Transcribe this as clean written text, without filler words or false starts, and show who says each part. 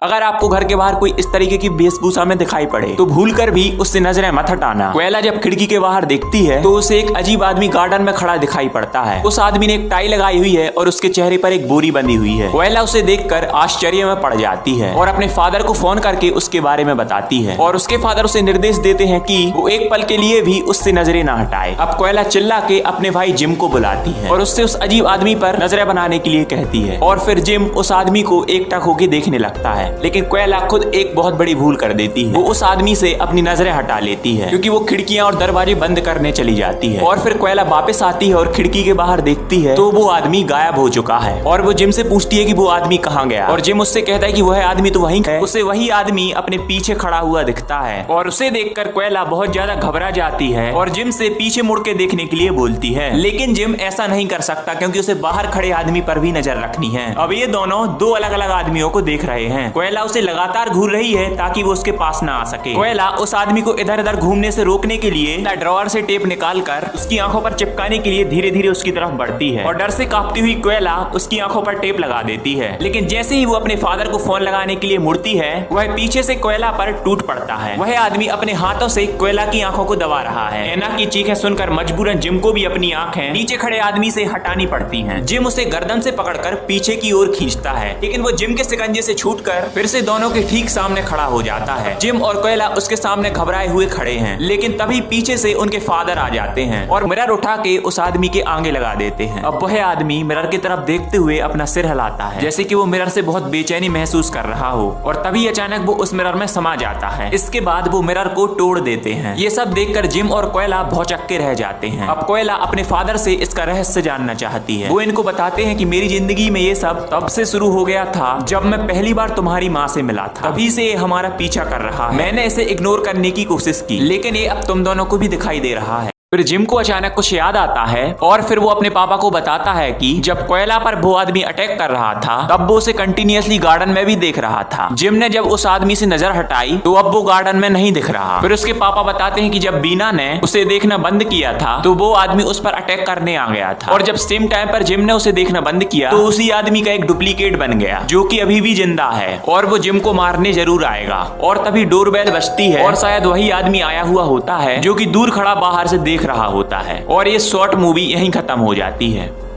Speaker 1: अगर आपको घर के बाहर कोई इस तरीके की वेशभूषा में दिखाई पड़े तो भूलकर भी उससे नजरें मत हटाना। कोयला जब खिड़की के बाहर देखती है तो उसे एक अजीब आदमी गार्डन में खड़ा दिखाई पड़ता है। उस आदमी ने एक टाई लगाई हुई है और उसके चेहरे पर एक बोरी बंधी हुई है। कोयला उसे देखकर आश्चर्य में पड़ जाती है और अपने फादर को फोन करके उसके बारे में बताती है और उसके फादर उसे निर्देश देते हैं कि वो एक पल के लिए भी उससे नजरें न हटाए। अब कोयला चिल्ला के अपने भाई जिम को बुलाती है और उससे उस अजीब आदमी पर नजरें बनाने के लिए कहती है और फिर जिम उस आदमी को एकटक होकर देखने लगता है, लेकिन कोयला खुद एक बहुत बड़ी भूल कर देती है। वो उस आदमी से अपनी नजरें हटा लेती है क्योंकि वो खिड़कियां और दरवाजे बंद करने चली जाती है और फिर कोयला वापस आती है और खिड़की के बाहर देखती है तो वो आदमी गायब हो चुका है और वो जिम से पूछती है कि वो आदमी कहाँ गया और जिम उससे कहता है कि वह आदमी तो वहीं है। उसे वही आदमी अपने पीछे खड़ा हुआ दिखता है और उसे देखकर कोयला बहुत ज्यादा घबरा जाती है और जिम से पीछे मुड़ के देखने के लिए बोलती है, लेकिन जिम ऐसा नहीं कर सकता क्योंकि उसे बाहर खड़े आदमी पर भी नजर रखनी है। अब ये दोनों दो अलग अलग आदमियों को देख रहे हैं। कोयला उसे लगातार घूर रही है ताकि वो उसके पास ना आ सके। कोयला उस आदमी को इधर उधर घूमने से रोकने के लिए ड्रॉअर से टेप निकालकर उसकी आंखों पर चिपकाने के लिए धीरे धीरे उसकी तरफ बढ़ती है और डर से कांपती हुई कोयला उसकी आंखों पर टेप लगा देती है। लेकिन जैसे ही वो अपने फादर को फोन लगाने के लिए मुड़ती है वह पीछे से कोयला पर टूट पड़ता है। वह आदमी अपने हाथों से कोयला की आंखों को दबा रहा है। एना की चीखें सुनकर मजबूरन जिम को भी अपनी आंखें नीचे खड़े आदमी से हटानी पड़ती हैं। जिम उसे गर्दन से पकड़कर पीछे की ओर खींचता है, लेकिन वो जिम के शिकंजे से छूटकर फिर से दोनों के ठीक सामने खड़ा हो जाता है। जिम और कोयला उसके सामने घबराए हुए खड़े हैं, लेकिन तभी पीछे से उनके फादर आ जाते हैं और मिरर उठा के उस आदमी के आगे लगा देते हैं। अब वह आदमी मिरर की तरफ देखते हुए अपना सिर हिलाता है जैसे कि वो मिरर से बहुत बेचैनी महसूस कर रहा हो और तभी अचानक वो उस मिरर में समा जाता है। इसके बाद वो मिरर को तोड़ देते हैं। ये सब देखकर जिम और कोयला भौचक्के रह जाते हैं। अब कोयला अपने फादर से इसका रहस्य जानना चाहती है। वो इनको बताते हैं कि मेरी जिंदगी में ये सब तब से शुरू हो गया था जब मैं पहली बार तुम्हारी माँ से मिला था। तभी से ये हमारा पीछा कर रहा है। मैंने इसे इग्नोर करने की कोशिश की, लेकिन ये अब तुम दोनों को भी दिखाई दे रहा है। फिर जिम को अचानक कुछ याद आता है और फिर वो अपने पापा को बताता है कि जब कोयला पर वो आदमी अटैक कर रहा था तब वो उसे कंटिन्यूअसली गार्डन में भी देख रहा था। जिम ने जब उस आदमी से नजर हटाई तो अब वो गार्डन में नहीं दिख रहा। फिर उसके पापा बताते हैं कि जब बीना ने उसे देखना बंद किया था तो वो आदमी उस पर अटैक करने आ गया था और जब सेम टाइम पर जिम ने उसे देखना बंद किया तो उसी आदमी का एक डुप्लीकेट बन गया जो कि अभी भी जिंदा है और वो जिम को मारने जरूर आएगा। और तभी डोरबेल बजती है और शायद वही आदमी आया हुआ होता है जो कि दूर खड़ा बाहर से देख रहा होता है और ये शॉर्ट मूवी यहीं खत्म हो जाती है।